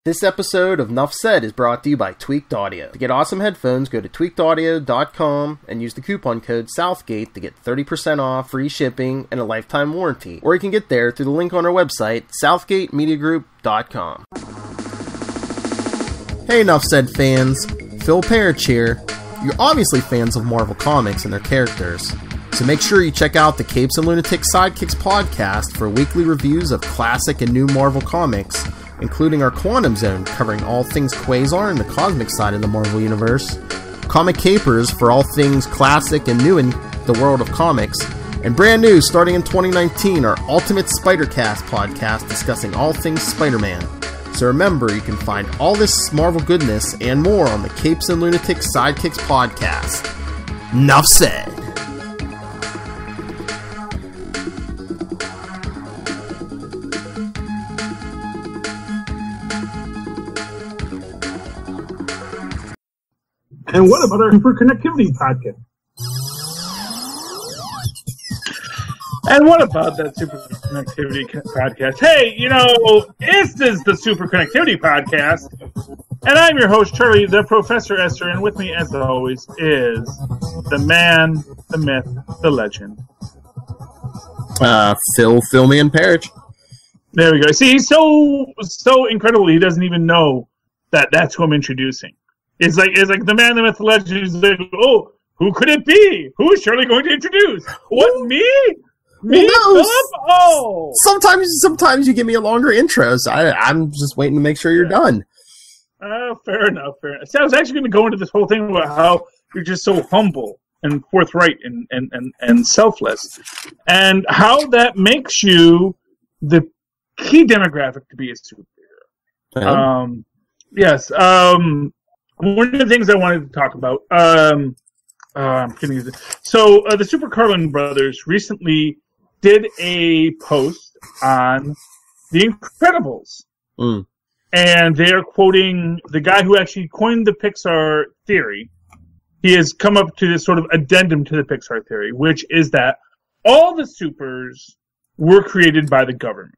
This episode of Nuff Said is brought to you by Tweaked Audio. To get awesome headphones, go to tweakedaudio.com and use the coupon code Southgate to get 30% off, free shipping, and a lifetime warranty. Or you can get there through the link on our website, southgatemediagroup.com. Hey Nuff Said fans, Phil Perich here. You're obviously fans of Marvel Comics and their characters, so make sure you check out the Capes and Lunatic Sidekicks podcast for weekly reviews of classic and new Marvel Comics, including our Quantum Zone covering all things Quasar and the cosmic side of the Marvel Universe, Comic Capers for all things classic and new in the world of comics, and brand new starting in 2019, our Ultimate Spider-Cast podcast discussing all things Spider-Man. So remember, you can find all this Marvel goodness and more on the Capes and Lunatic Sidekicks podcast. Nuff said. And what about our Superconnectivity podcast? And what about that Superconnectivity podcast? Hey, you know, this is the Superconnectivity podcast, and I'm your host, Charlie, the Professor Esther, and with me, as always, is the man, the myth, the legend. Phil me and Perich. There we go. See, he's so incredible, he doesn't even know that that's who I'm introducing. It's like the man, the myth, the legend. He's like, oh, who could it be? Who is Shirley going to introduce? What, me? Me? No. Oh. Sometimes you give me a longer intro, so I'm just waiting to make sure you're done. Fair enough. See, I was actually going to go into this whole thing about how you're just so humble and forthright and selfless, and how that makes you the key demographic to be a superhero. Yes. One of the things I wanted to talk about, I'm kidding. So, the Super Carlin brothers recently did a post on The Incredibles. And they are quoting the guy who actually coined the Pixar theory. He has come up to this sort of addendum to the Pixar theory, which is that all the supers were created by the government.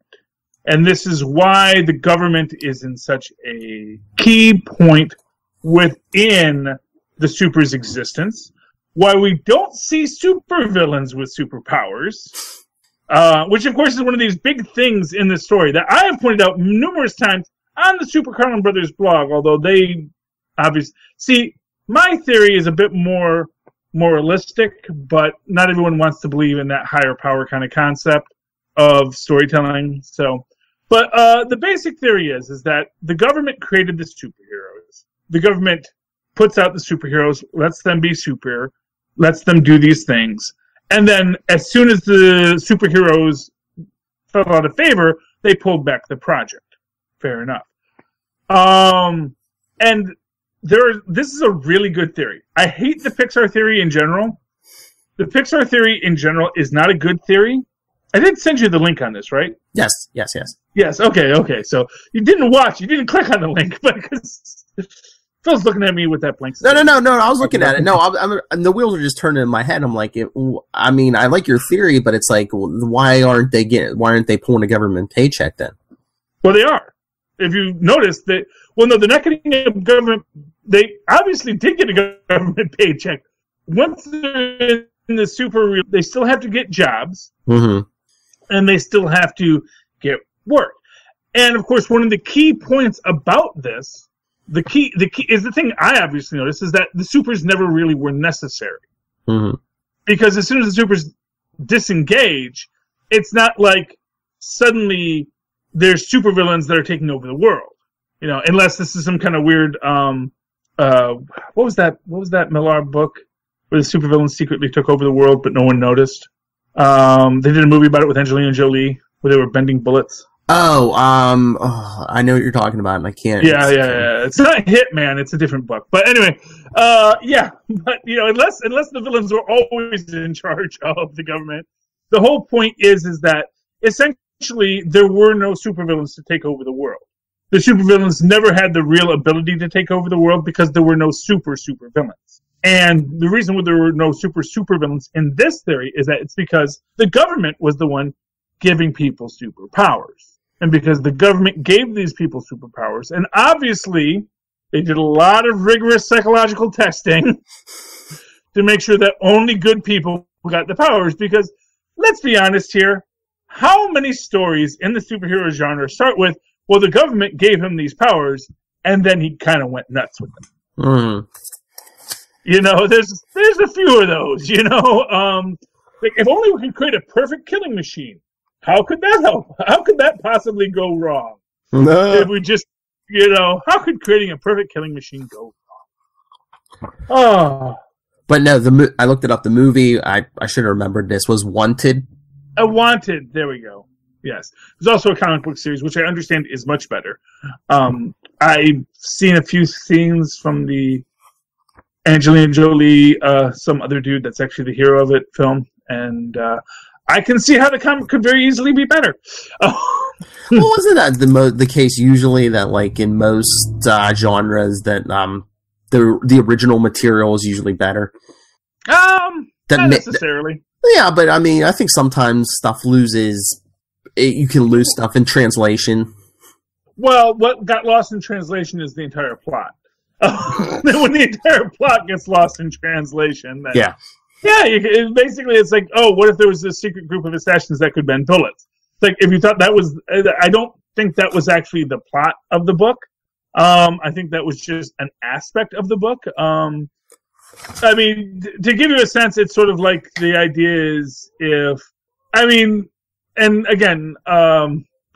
And this is why the government is in such a key point within the super's existence, why we don't see supervillains with superpowers, which of course is one of these big things in this story that I have pointed out numerous times on the Super Carlin Brothers blog, although they obviously... See, my theory is a bit more moralistic, but not everyone wants to believe in that higher power kind of concept of storytelling. So, but the basic theory is that the government created the superheroes. The government puts out the superheroes, lets them be super, lets them do these things. And then as soon as the superheroes fell out of favor, they pulled back the project. Fair enough. And this is a really good theory. I hate the Pixar theory in general. The Pixar theory in general is not a good theory. I did send you the link on this, right? Yes. Yes, okay. So you didn't click on the link, but because... Phil's looking at me with that blank. No. I was looking at it. No, I'm the wheels are just turning in my head. I'm like, I mean, I like your theory, but it's like, why aren't they pulling a government paycheck then? Well, they are. If you notice that, well, no, they're not getting a government. They obviously did get a government paycheck. Once they're in the super, they still have to get jobs, and they still have to get work. And of course, one of the key points about this. The key is the thing I obviously noticed is that the supers never really were necessary. Because as soon as the supers disengage, it's not like suddenly there's supervillains that are taking over the world. You know, unless this is some kind of weird what was that Millar book where the supervillains secretly took over the world but no one noticed? They did a movie about it with Angelina Jolie where they were bending bullets. I know what you're talking about, and I can't. Yeah. It's not Hitman; it's a different book. But anyway, But you know, unless the villains were always in charge of the government, the whole point is that essentially there were no supervillains to take over the world. The supervillains never had the real ability to take over the world because there were no supervillains. And the reason why there were no supervillains in this theory is that it's because the government was the one giving people superpowers. and because the government gave these people superpowers. And obviously, they did a lot of rigorous psychological testing to make sure that only good people got the powers. Because, let's be honest here, how many stories in the superhero genre start with, well, the government gave him these powers, and then he kind of went nuts with them? Mm. You know, there's a few of those, you know. Like, if only we could create a perfect killing machine. How could that help? How could that possibly go wrong? No. If we just, you know, how could creating a perfect killing machine go wrong? Oh. But no, I looked it up. The movie, I should have remembered this, was Wanted. Wanted, there we go. Yes. There's also a comic book series, which I understand is much better. I've seen a few scenes from the Angelina Jolie, some other dude that's actually the hero of it film, and I can see how the comic could very easily be better. Well, wasn't that the case usually that, like, in most genres that the original material is usually better? Not necessarily. Yeah, but I mean, I think sometimes stuff loses. You can lose stuff in translation. Well, what got lost in translation is the entire plot. When the entire plot gets lost in translation, then, yeah, basically it's like, oh, what if there was a secret group of assassins that could bend bullets? It's like, if you thought that was, I don't think that was actually the plot of the book. I think that was just an aspect of the book. I mean, to give you a sense, it's sort of like the idea is and again,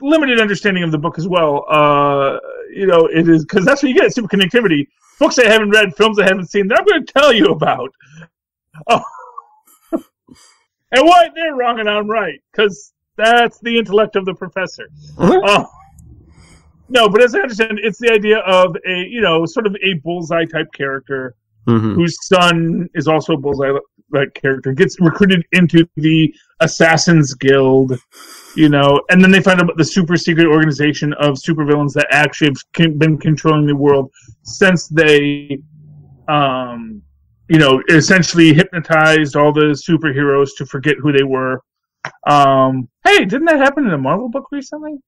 limited understanding of the book as well. You know, it is, because that's what you get at Superconnectivity. Books I haven't read, films I haven't seen, that I'm going to tell you about. Oh. And why they're wrong and I'm right, because that's the intellect of the professor. Uh-huh. No, but as I understand, it's the idea of a, you know, sort of a bullseye type character, whose son is also a bullseye-like character, gets recruited into the Assassin's Guild, you know, and then they find out about the super secret organization of supervillains that actually have been controlling the world since they, you know, essentially hypnotized all the superheroes to forget who they were. Hey, didn't that happen in a Marvel book recently?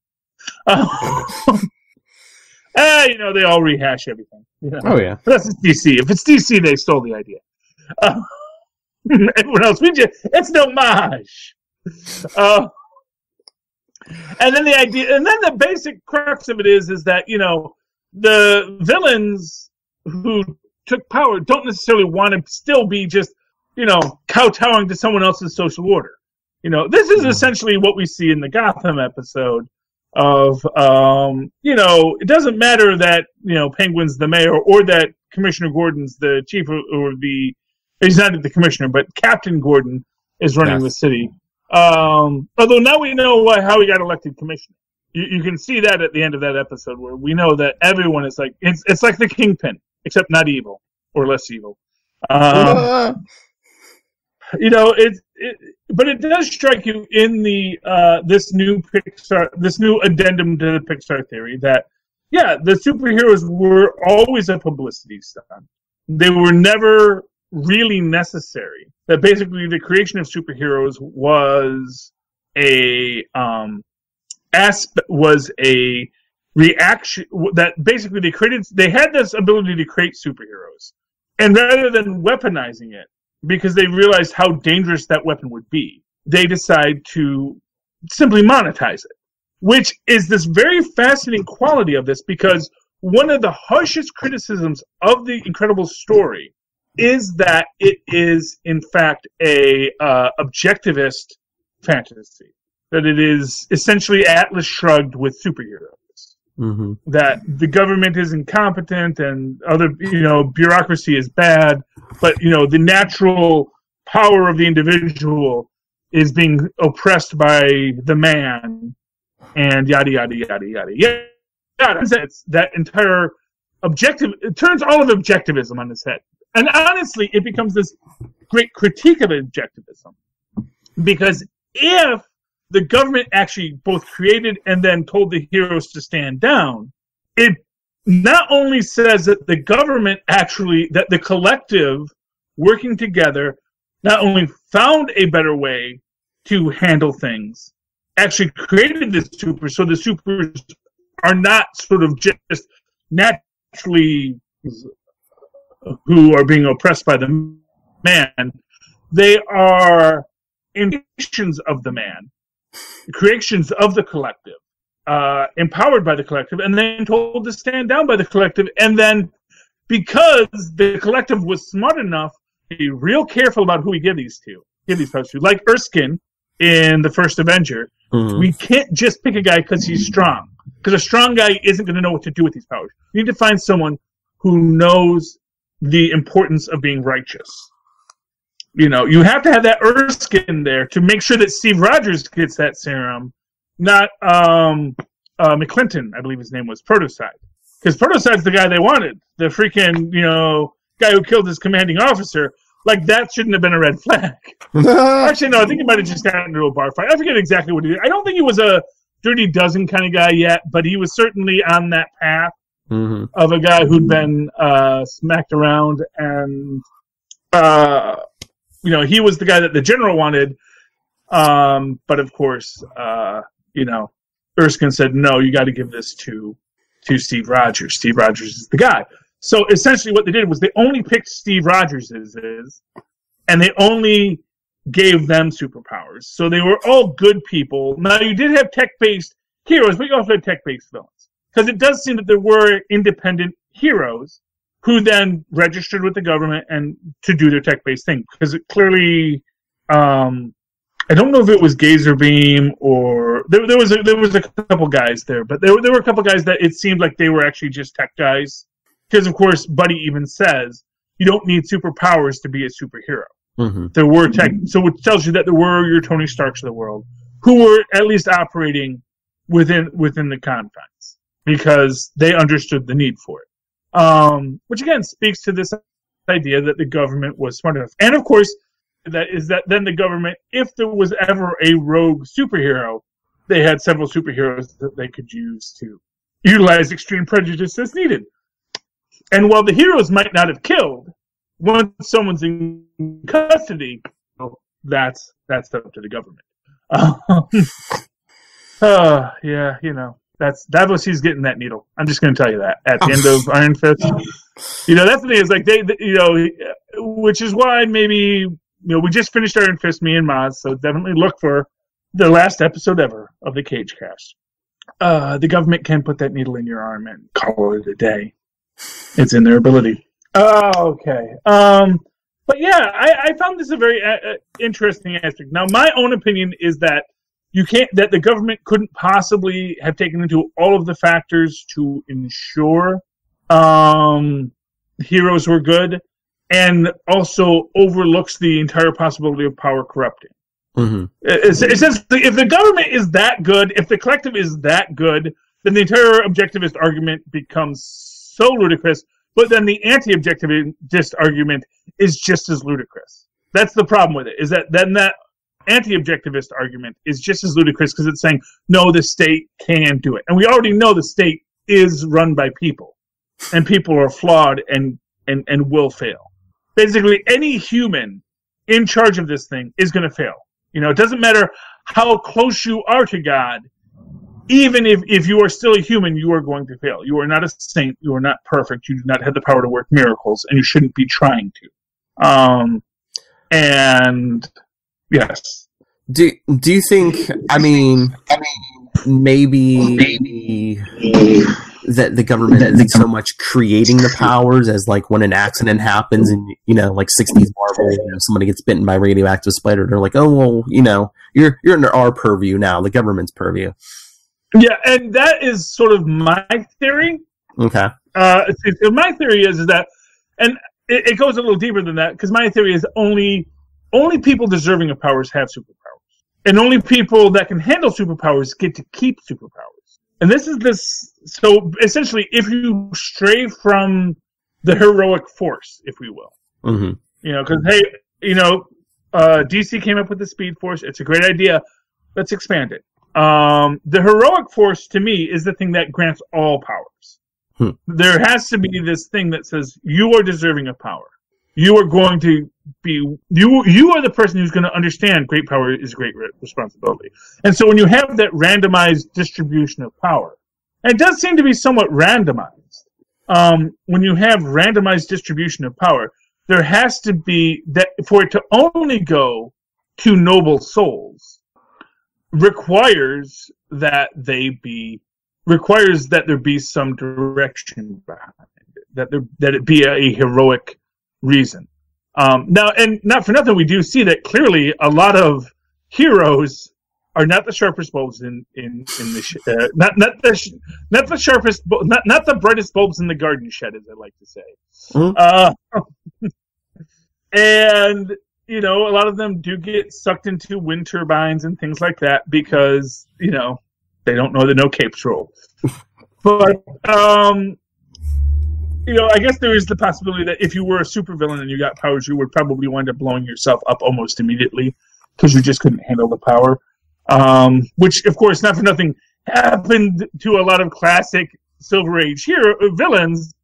You know, they all rehash everything. You know? Oh, yeah. That's DC. If it's DC, they stole the idea. Everyone else, it's no homage. And then the basic crux of it is that, you know, the villains who took power don't necessarily want to still be just, you know, kowtowing to someone else's social order. You know, this is essentially what we see in the Gotham episode of, you know, it doesn't matter that, you know, Penguin's the mayor or that Commissioner Gordon's the chief or he's not the commissioner, but Captain Gordon is running the city. Although now we know how he got elected commissioner. You can see that at the end of that episode where we know that everyone is like, it's like the Kingpin, except not evil or less evil. You know, but it does strike you in the this new addendum to the Pixar theory that, yeah, the superheroes were always a publicity stunt. They were never really necessary. That basically the creation of superheroes was a reaction that basically they had this ability to create superheroes, and rather than weaponizing it, because they realized how dangerous that weapon would be, they decide to simply monetize it, which is this very fascinating quality of this, because one of the harshest criticisms of the Incredible story is that it is, in fact, a objectivist fantasy. That it is essentially Atlas Shrugged with superheroes. Mm-hmm. That the government is incompetent and other, you know, bureaucracy is bad, but, you know, the natural power of the individual is being oppressed by the man, and yada, yada, yada, yada, yada. It's that entire it turns all of objectivism on its head. And honestly, it becomes this great critique of objectivism. Because if the government actually both created and then told the heroes to stand down, it not only says that the government that the collective working together not only found a better way to handle things actually created the supers, so the supers are not sort of just naturally who are being oppressed by the man. They are indications of the man, creations of the collective, empowered by the collective, and then told to stand down by the collective. And then because the collective was smart enough to be real careful about who we give these powers to, like Erskine in the first Avenger, we can't just pick a guy because he's strong. Because a strong guy isn't going to know what to do with these powers. You need to find someone who knows the importance of being righteous. You know, you have to have that Erskine there to make sure that Steve Rogers gets that serum, not McClinton, I believe his name was, Protocide. Because Protocide's the guy they wanted. The freaking, guy who killed his commanding officer. Like, that shouldn't have been a red flag. Actually, no, I think he might have just gotten into a bar fight. I forget exactly what he did. I don't think he was a Dirty Dozen kind of guy yet, but he was certainly on that path of a guy who'd been smacked around, and he was the guy that the general wanted. But of course, Erskine said, no, you got to give this to Steve Rogers. Steve Rogers is the guy. So essentially what they did was they only picked Steve Rogers' and they only gave them superpowers. So they were all good people. Now, you did have tech-based heroes, but you also had tech-based villains. Because it does seem that there were independent heroes who then registered with the government and to do their tech-based thing. Because it clearly, I don't know if it was Gazer Beam or there was a couple guys there, but there were a couple guys that it seemed like they were actually just tech guys. Because of course, Buddy even says you don't need superpowers to be a superhero. There were tech, so it tells you that there were your Tony Starks of the world who were at least operating within the confines because they understood the need for it. Which again speaks to this idea that the government was smart enough, and of course, that then the government, if there was ever a rogue superhero, they had several superheroes that they could use to utilize extreme prejudice as needed. And while the heroes might not have killed, once someone's in custody, that's up to the government. That's Davos. He's getting that needle. I'm just going to tell you that at the end of Iron Fist. That's the thing is like they which is why maybe we just finished Iron Fist, me and Maz, so definitely look for the last episode ever of the Cage Cast. The government can put that needle in your arm and call it a day. It's in their ability. Okay. But yeah, I found this a very interesting aspect. Now, my own opinion is that that the government couldn't possibly have taken into all of the factors to ensure heroes were good, and also overlooks the entire possibility of power corrupting. Essentially, if the government is that good, if the collective is that good, then the entire objectivist argument becomes so ludicrous, but then the anti-objectivist argument is just as ludicrous. That's the problem with it, is that then that anti-objectivist argument is just as ludicrous because it's saying, no, the state can do it. And we already know the state is run by people, and people are flawed and will fail. Basically, any human in charge of this thing is going to fail. It doesn't matter how close you are to God. Even if you are still a human, you are going to fail. You are not a saint. You are not perfect. You do not have the power to work miracles, and you shouldn't be trying to. And yes. Do you think? I mean, maybe that the government isn't so much creating the powers as like when an accident happens and like 60s Marvel, somebody gets bitten by a radioactive spider, they're like, oh well, you're under our purview now, the government's purview. Yeah, and that is sort of my theory. Okay. My theory is that, and it goes a little deeper than that, because my theory is only people deserving of powers have superpowers, and only people that can handle superpowers get to keep superpowers. And so essentially, if you stray from the heroic force, if we will, because DC came up with the Speed Force. It's a great idea. Let's expand it. The heroic force, to me, is the thing that grants all powers. There has to be this thing that says, you are deserving of power. you are going to be you are the person who's going to understand great power is great responsibility. And so when you have that randomized distribution of power, and it does seem to be somewhat randomized. When you have randomized distribution of power, there has to be that for it to only go to noble souls requires that there be some direction behind it, that it be a heroic reason. Now, and not for nothing, we do see that clearly a lot of heroes are not the sharpest bulbs in the not the sharpest, not the brightest bulbs in the garden shed, as I like to say. Mm-hmm. And a lot of them do get sucked into wind turbines and things like that because they don't know the no capes rule. But I guess there is the possibility that if you were a supervillain and you got powers, you would probably wind up blowing yourself up almost immediately because you just couldn't handle the power. Which, of course, not for nothing, happened to a lot of classic Silver Age villains.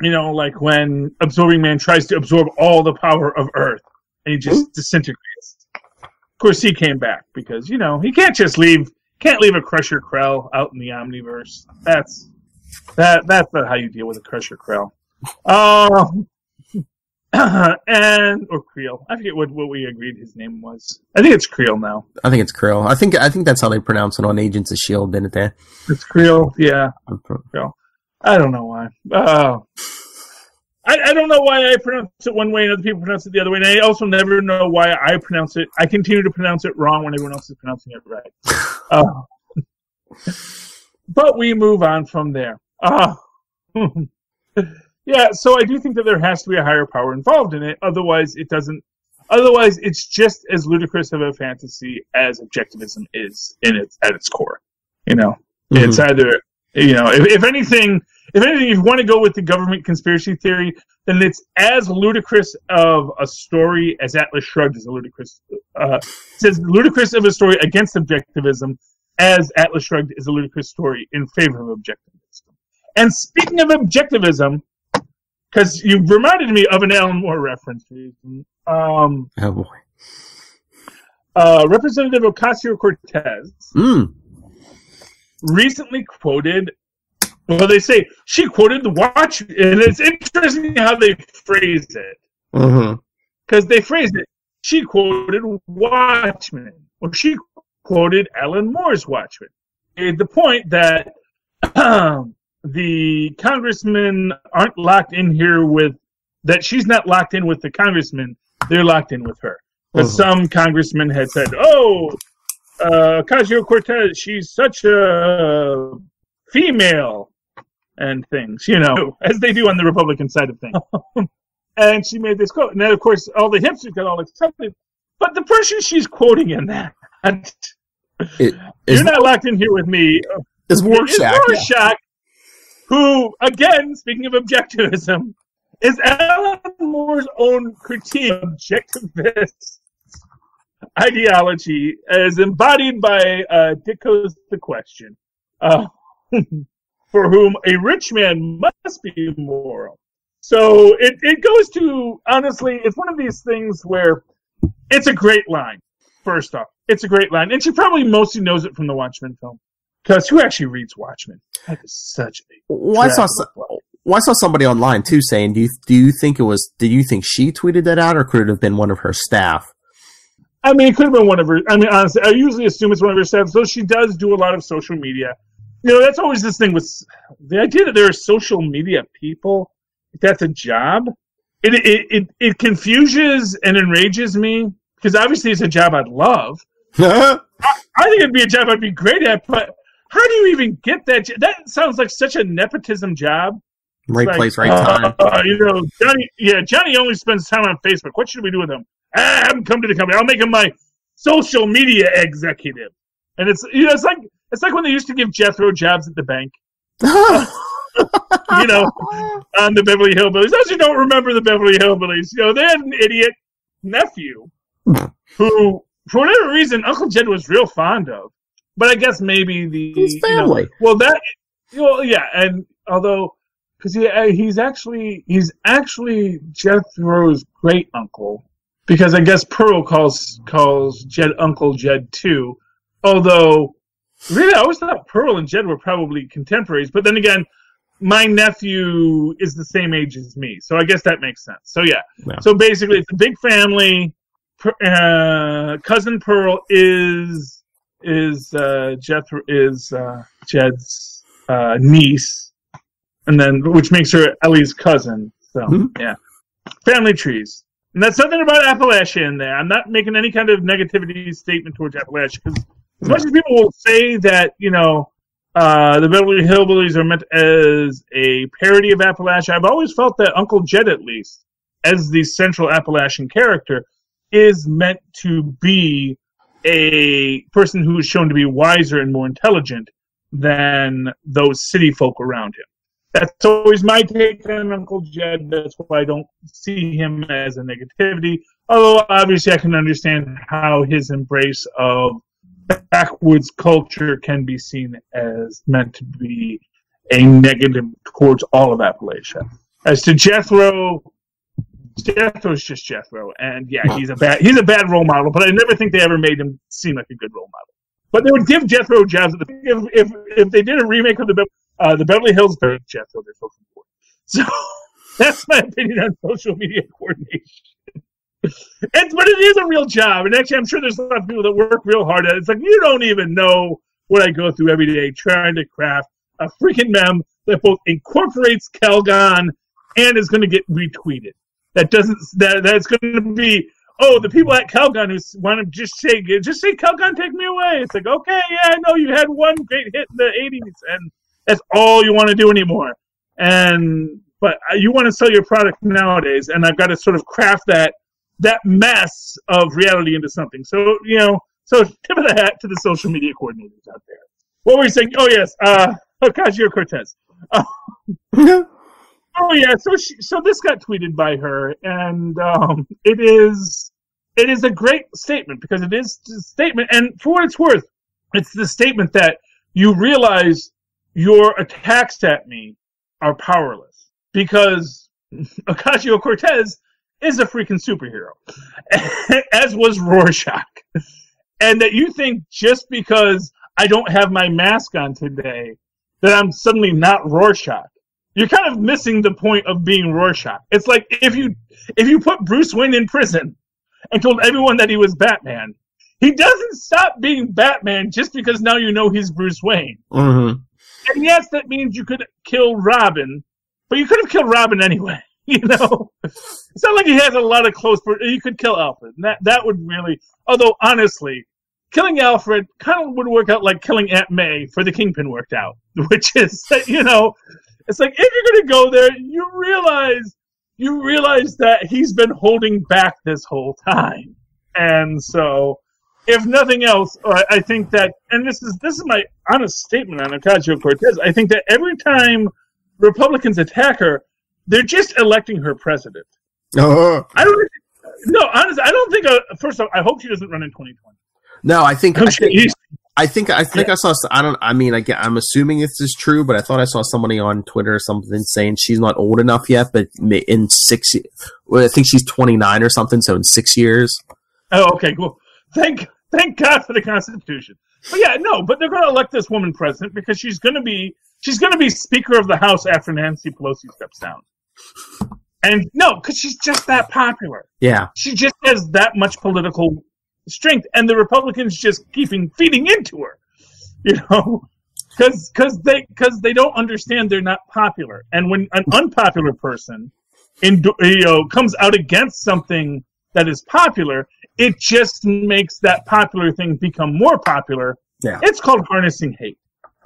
Like when Absorbing Man tries to absorb all the power of Earth and he just disintegrates. Of course, he came back because he can't leave a Crusher Krell out in the Omniverse. That's not how you deal with a Crusher Krell. Or Creel. I forget what we agreed his name was. I think it's Creel now. I think it's Creel. I think that's how they pronounce it on Agents of S.H.I.E.L.D., didn't they? It's Creel, yeah. Creel. I don't know why. I don't know why I pronounce it one way and other people pronounce it the other way. And I also never know why I pronounce it. I continue to pronounce it wrong when everyone else is pronouncing it right. But we move on from there. Yeah, so I do think that there has to be a higher power involved in it. Otherwise, it's just as ludicrous of a fantasy as objectivism is at its core. Mm-hmm. It's either if anything, if you want to go with the government conspiracy theory, then it's as ludicrous of a story as Atlas Shrugged is a ludicrous. It's as ludicrous of a story against objectivism as Atlas Shrugged is a ludicrous story in favor of objectivism. And speaking of objectivism, because you reminded me of an Alan Moore reference. Oh boy. Representative Ocasio-Cortez recently quoted. Well, they say she quoted the Watchmen, and it's interesting how they phrase it. Because they phrased it. She quoted Watchmen, or she quoted Alan Moore's Watchmen. Made the point that the congressmen aren't locked in here that she's not locked in with the congressmen, they're locked in with her. Because some congressmen had said, Ocasio-Cortez, she's such a female, and things, as they do on the Republican side of things. And she made this quote. And then, of course, all the hipsters got all excited. But the person she's quoting in that, you're not locked in here with me, is Rorschach, who, again, speaking of objectivism, is Alan Moore's own critique of objectivist ideology as embodied by Dick Goes the Question, for whom a rich man must be moral. So it goes to, honestly, it's one of these things where it's a great line, first off. It's a great line. And she probably mostly knows it from the Watchmen film. Because who actually reads Watchmen? That is such a... Well, I saw somebody online, too, saying, did you think she tweeted that out, or could it have been one of her staff? I mean, it could have been one of her... I mean, honestly, I usually assume it's one of her staff, so she does do a lot of social media. That's always this thing with... The idea that there are social media people, if that's a job, it confuses and enrages me, because obviously it's a job I'd love. I think it'd be a job I'd be great at, but how do you even get that? That sounds like such a nepotism job. Right place, right time. Johnny only spends time on Facebook. What should we do with him? Have him come to the company. I'll make him my social media executive. And it's like when they used to give Jethro jobs at the bank. On the Beverly Hillbillies. Those who don't remember the Beverly Hillbillies, they had an idiot nephew who, for whatever reason, Uncle Jed was real fond of. But I guess maybe his family. And although because he's actually Jethro's great uncle, because I guess Pearl calls Jed Uncle Jed too. Although, really, I always thought Pearl and Jed were probably contemporaries. But then again, my nephew is the same age as me, so I guess that makes sense. So yeah. So basically, it's a big family. Cousin Pearl is Jethro is Jed's niece, and then which makes her Ellie's cousin. So yeah, family trees. And that's something about Appalachia in there. I'm not making any kind of negativity statement towards Appalachia, because as much as people will say that, the Beverly Hillbillies are meant as a parody of Appalachia, I've always felt that Uncle Jed, at least, as the central Appalachian character, is meant to be a person who is shown to be wiser and more intelligent than those city folk around him. That's always my take on Uncle Jed. That's why I don't see him as a negativity. Although, obviously, I can understand how his embrace of backwoods culture can be seen as meant to be a negative towards all of Appalachia. As to Jethro's just Jethro, and yeah, he's a bad role model. But I never think they ever made him seem like a good role model. But they would give Jethro jobs. If they did a remake of the Beverly Hills Jethro, they're so important. So that's my opinion on social media coordination. But it is a real job, and actually, I'm sure there's a lot of people that work real hard at it. It's like, you don't even know what I go through every day trying to craft a freaking meme that both incorporates Calgon and is going to get retweeted. That's going to be, the people at Calgon who want to just say Calgon, take me away. It's like, okay, yeah, I know you had one great hit in the 80s, and that's all you want to do anymore. But you want to sell your product nowadays, and I've got to sort of craft that mess of reality into something. So, so tip of the hat to the social media coordinators out there. What were you saying? Oh, yes, Ocasio-Cortez. Oh, yeah, so this got tweeted by her, and it is a great statement, because it is a statement, and for what it's worth, it's the statement that you realize your attacks at me are powerless, because Ocasio-Cortez is a freaking superhero, as was Rorschach. And that you think just because I don't have my mask on today that I'm suddenly not Rorschach. You're kind of missing the point of being Rorschach. It's like if you put Bruce Wayne in prison and told everyone that he was Batman, he doesn't stop being Batman just because now you know he's Bruce Wayne. Mm-hmm. And yes, that means you could kill Robin, but you could have killed Robin anyway. It's not like he has a lot of close. You could kill Alfred. That would really. Although honestly, killing Alfred kind of would work out like killing Aunt May for the Kingpin worked out, which is it's like if you're going to go there, you realize that he's been holding back this whole time, and so if nothing else, I think that, and this is my honest statement on Ocasio-Cortez. I think that every time Republicans attack her, they're just electing her president. Uh-huh. Honestly, I don't think. First off, I hope she doesn't run in 2020. No, I think I saw. I'm assuming this is true, but I thought I saw somebody on Twitter or something saying she's not old enough yet, but in 6 years, I think she's 29 or something. So in 6 years. Oh, okay, cool. Thank God for the Constitution. But yeah, but they're going to elect this woman president because she's going to be Speaker of the House after Nancy Pelosi steps down. And because she's just that popular. Yeah. She just has that much political strength, and the Republicans just feeding into her, because they don't understand they're not popular. And when an unpopular person comes out against something that is popular, it just makes that popular thing become more popular. Yeah. It's called harnessing hate.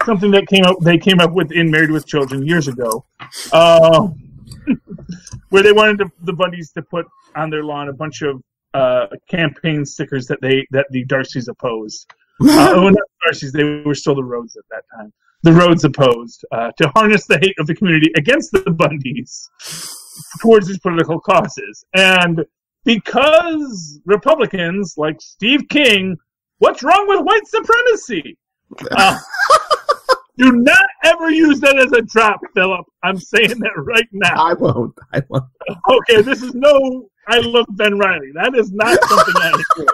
Something that they came up with in Married with Children years ago, where they wanted the Bundys to put on their lawn a bunch of campaign stickers that the Darcys opposed. Not Darcys, they were still the Rhodes at that time. The Rhodes opposed to harness the hate of the community against the Bundys towards these political causes. And because Republicans like Steve King, what's wrong with white supremacy? Do not ever use that as a drop, Philip. I'm saying that right now. I won't. Okay, this is no I love Ben Reilly. That is not something I do.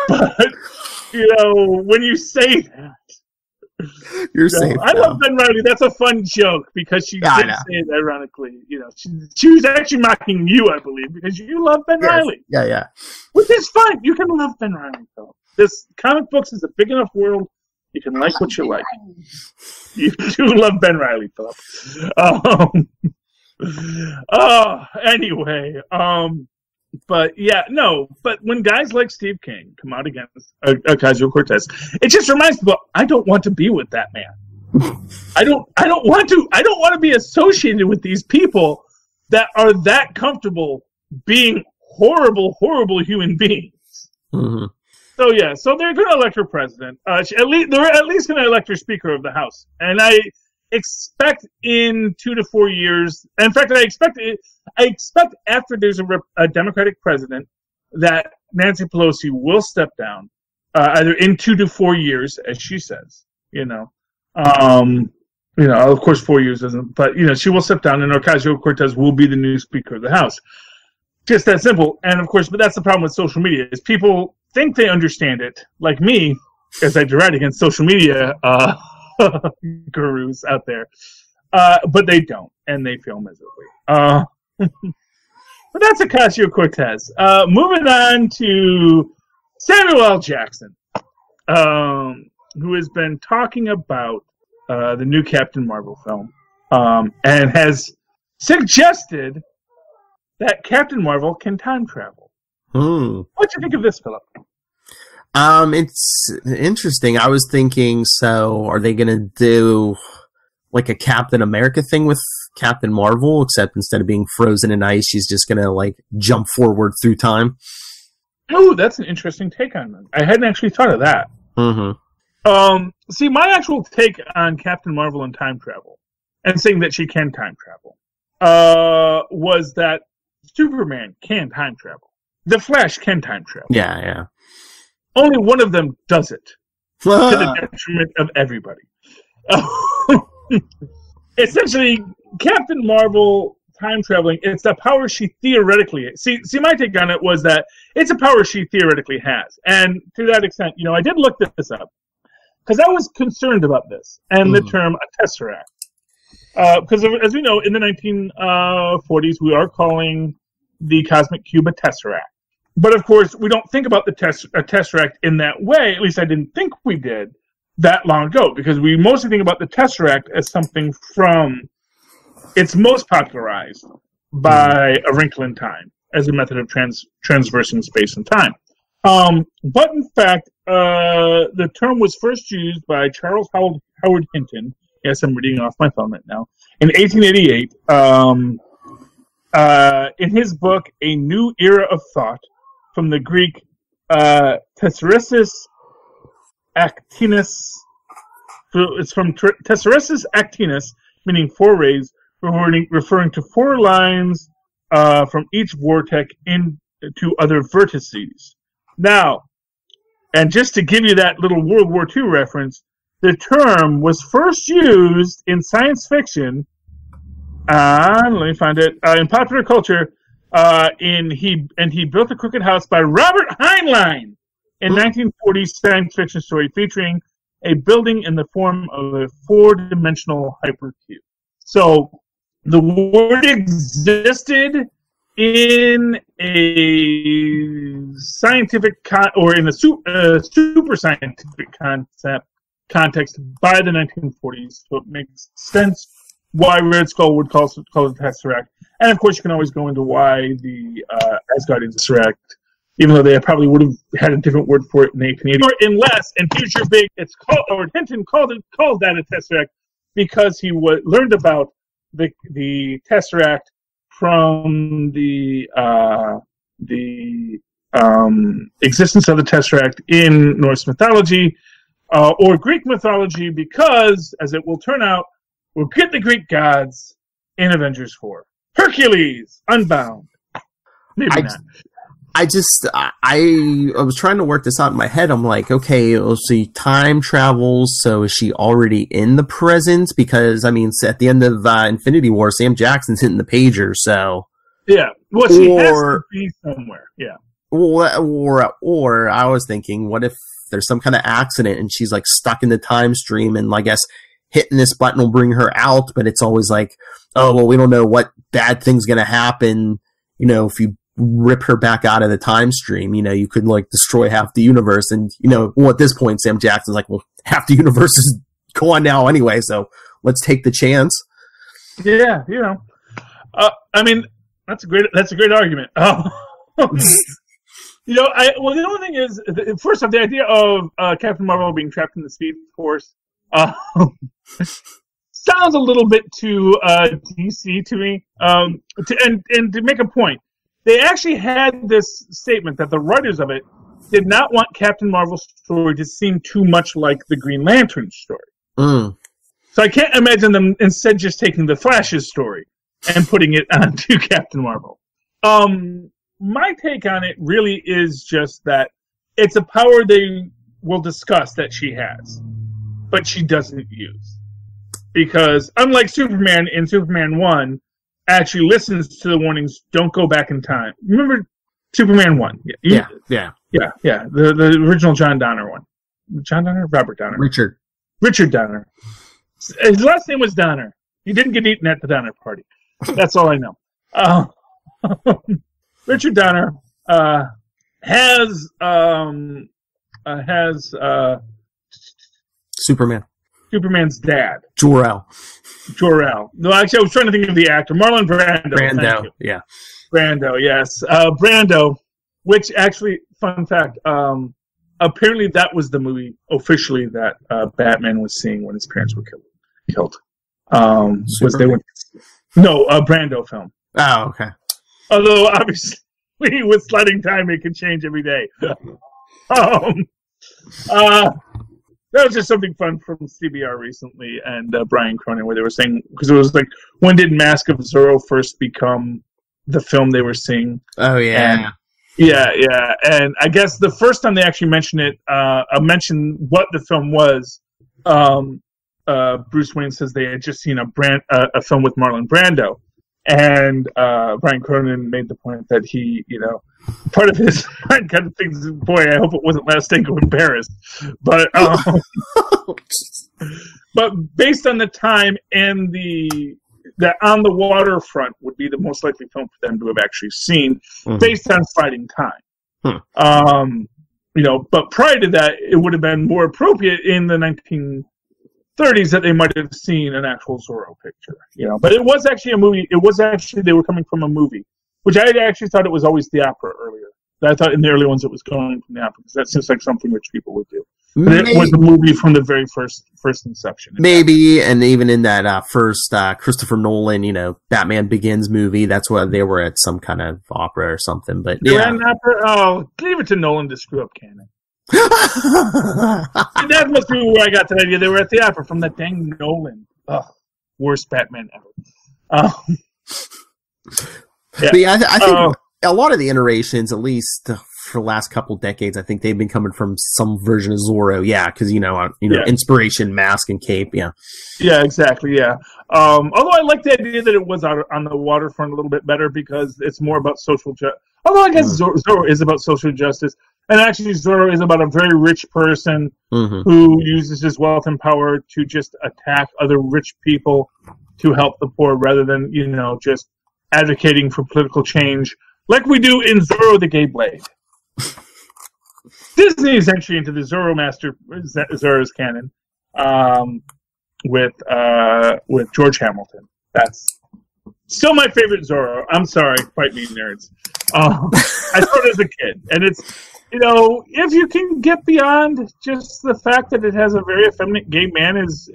But, when you say that, you're safe. I love Ben Reilly. That's a fun joke because she did say it ironically. She was actually mocking you, I believe, because you love Ben Reilly. Yeah. Which is fine. You can love Ben Reilly, though. This comic books is a big enough world. You can like what you like. You do love Ben Reilly, Philip. Anyway, but when guys like Steve King come out against Ocasio-Cortez, it just reminds people, I don't want to be with that man. I don't want to be associated with these people that are that comfortable being horrible human beings. Mm-hmm. So they're going to elect her president. They're at least going to elect her Speaker of the House, and I expect in 2 to 4 years. In fact, I expect after there's a Democratic president that Nancy Pelosi will step down, either in 2 to 4 years, as she says. Of course, 4 years doesn't, but she will step down, and Ocasio-Cortez will be the new Speaker of the House. Just that simple. And of course, but that's the problem with social media is people think they understand it, like me, as I deride against social media gurus out there, but they don't, and they fail miserably. But that's Ocasio-Cortez. Moving on to Samuel L. Jackson, who has been talking about the new Captain Marvel film, and has suggested that Captain Marvel can time travel. What do you think of this, Philip? It's interesting. I was thinking, so are they going to do like a Captain America thing with Captain Marvel, except instead of being frozen in ice, she's just going to like jump forward through time? Oh, that's an interesting take on it. I hadn't actually thought of that. Mm-hmm. See, my actual take on Captain Marvel and time travel, and saying that she can time travel, was that Superman can time travel. The Flash can time travel. Yeah. Only one of them does it, to the detriment of everybody. Essentially, Captain Marvel time traveling, it's the power she theoretically... See, my take on it was that it's a power she theoretically has. And to that extent, I did look this up, because I was concerned about this, and the term a tesseract. Because as we know, in the 1940s, we are calling the cosmic cube a tesseract. But of course, we don't think about a tesseract in that way. At least I didn't think we did that long ago, because we mostly think about the tesseract as something from... It's most popularized by A Wrinkle in Time as a method of transversing space and time. But in fact, the term was first used by Charles Howard Hinton. Yes, I'm reading off my thumb right now. In 1888, in his book, A New Era of Thought, from the Greek tesserissus actinus. So it's from tesserissus actinus, meaning 4 rays, referring to 4 lines from each vortex into other vertices. Now, and just to give you that little World War II reference, the term was first used in science fiction, let me find it, in popular culture, He Built a Crooked House by Robert Heinlein in 1940 science fiction story featuring a building in the form of a 4-dimensional hypercube. So the word existed in a scientific or in a super scientific context by the 1940s, so it makes sense why Red Skull would call it Tesseract. And of course, you can always go into why the Asgardian Tesseract, even though they probably would have had a different word for it in 1880. Unless, and here's your big, it's called, or Hinton called that a Tesseract because he learned about the Tesseract from the existence of the Tesseract in Norse mythology or Greek mythology, because, as it will turn out, we'll get the Greek gods in Avengers 4. Hercules, Unbound. Maybe not. I was trying to work this out in my head. I'm like, okay, let's see, time travels. So is she already in the present? Because I mean, at the end of Infinity War, Sam Jackson's hitting the pager. So yeah, well, she has to be somewhere. Yeah. Or I was thinking, what if there's some kind of accident and she's like stuck in the time stream, and I guess hitting this button will bring her out, but it's always like, oh well, we don't know what bad thing's gonna happen. You know, if you rip her back out of the time stream, you know, you could like destroy half the universe. And, you know, well, at this point, Sam Jackson's like, well, half the universe is gone now anyway, so let's take the chance. Yeah, you know, I mean, that's a great argument. You know, the only thing is, first off, the idea of Captain Marvel being trapped in the Speed Force sounds a little bit too DC to me. And to make a point, they actually had this statement that the writers of it did not want Captain Marvel's story to seem too much like the Green Lantern story. Mm. So I can't imagine them instead just taking the Flash's story and putting it onto Captain Marvel. My take on it really is just that it's a power they will discuss that she has, but she doesn't use. Because unlike Superman in Superman 1, actually listens to the warnings, don't go back in time. Remember Superman 1? Yeah. The original John Donner one. John Donner? Robert Donner. Richard Donner. His last name was Donner. He didn't get eaten at the Donner party. That's all I know. Richard Donner has Superman's dad. Jor-El. No, actually, I was trying to think of the actor. Marlon Brando. Yeah. Brando, yes. Brando, which actually, fun fact, apparently that was the movie officially that Batman was seeing when his parents were killed. Brando film. Oh, okay. Although, obviously, with sliding time, it can change every day. That was just something fun from CBR recently and Brian Cronin, where they were saying, because it was like, when did Mask of Zorro first become the film they were seeing? Oh, yeah. Yeah. And I guess the first time they actually mentioned it, mentioned what the film was, Bruce Wayne says they had just seen a film with Marlon Brando. And Brian Cronin made the point that he, you know, part of his kind of thinks, boy, I hope it wasn't Last Tango in Paris. But but based on the time and that On the Waterfront would be the most likely film for them to have actually seen, based on sliding time. You know, but prior to that, it would have been more appropriate in the 1930s that they might have seen an actual Zorro picture, you know. But it was actually a movie. It was actually, they were coming from a movie, which I actually thought it was always the opera earlier. I thought in the early ones it was going from the opera, because that seems like something rich people would do. But it was a movie from the very first inception. Maybe, and even in that first Christopher Nolan, you know, Batman Begins movie, that's why they were at some kind of opera or something. But they were at an opera? Oh, leave it to Nolan to screw up canon. That must be where I got that idea. They were at the opera from that dang Nolan. Ugh, worst Batman ever. I think a lot of the iterations, at least for the last couple decades, I think they've been coming from some version of Zorro. Yeah, because inspiration, mask, and cape. Yeah. Yeah, exactly. Yeah. Although I like the idea that it was out on the waterfront a little bit better, because it's more about social justice. Although I guess Zorro is about social justice. And actually, Zorro is about a very rich person who uses his wealth and power to just attack other rich people to help the poor, rather than, you know, just advocating for political change, like we do in Zorro the Gay Blade. Disney is actually into the Zorro's canon with George Hamilton. That's still my favorite Zorro. I'm sorry, fight me, nerds. I saw it as a kid, and it's, you know, if you can get beyond just the fact that it has a very effeminate gay man as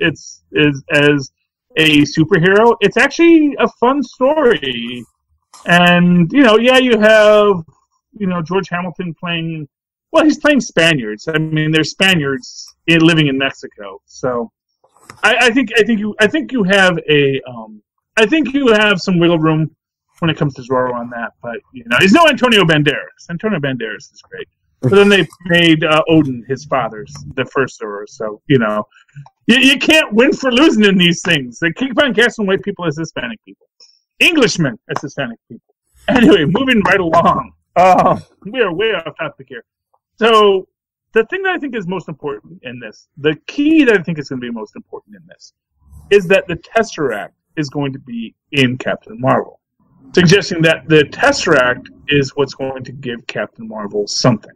a superhero, it's actually a fun story. And, you know, yeah, you have, you know, George Hamilton playing, well, he's playing Spaniards. I mean, they're Spaniards living in Mexico. So I think you have some wiggle room when it comes to Zorro on that. But, he's no Antonio Banderas. Antonio Banderas is great. But then they made Odin his father's, the first Zorro. So, you can't win for losing in these things. They keep on casting white people as Hispanic people. Englishmen as Hispanic people. Anyway, moving right along. We are way off topic here. So, the thing that I think is most important in this, the key that I think is going to be most important in this, is that the Tesseract is going to be in Captain Marvel. Suggesting that the Tesseract is what's going to give Captain Marvel something.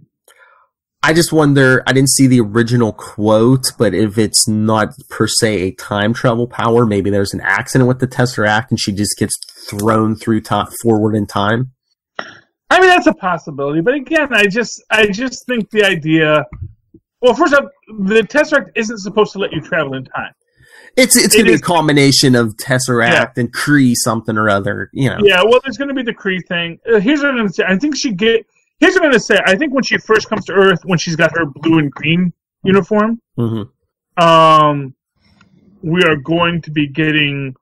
I just wonder, I didn't see the original quote, but if it's not per se a time travel power, maybe there's an accident with the Tesseract and she just gets thrown through forward in time. I mean, that's a possibility, but again, I just think the idea. Well, first off, the Tesseract isn't supposed to let you travel in time. It's going to be a combination of Tesseract and Kree something or other. Yeah, well, there's going to be the Kree thing. Here's what I'm going to say. Here's what I'm going to say. I think when she first comes to Earth, when she's got her blue and green uniform, we are going to be getting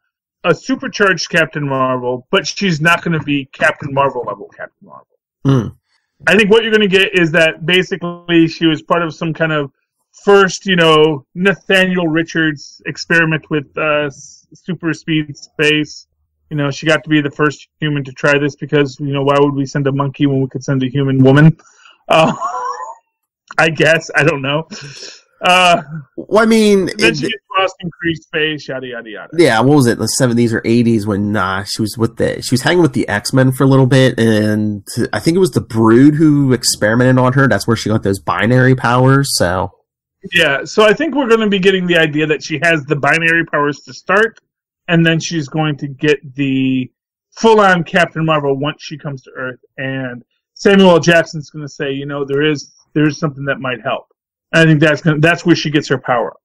a supercharged Captain Marvel, but she's not going to be Captain Marvel level Captain Marvel. I think what you're going to get is that basically she was part of some kind of first, Nathaniel Richards experiment with super speed space. She got to be the first human to try this because, why would we send a monkey when we could send a human woman? I guess. I don't know. Well, I mean, then she gets lost in Kree space, yada yada yada. Yeah, what was it? The 70s or 80s when she was hanging with the X-Men for a little bit, and I think it was the Brood who experimented on her. That's where she got those binary powers. So yeah, so I think we're going to be getting the idea that she has the binary powers to start, and then she's going to get the full-on Captain Marvel once she comes to Earth. And Samuel L. Jackson's going to say, there is something that might help. I think that's where she gets her power.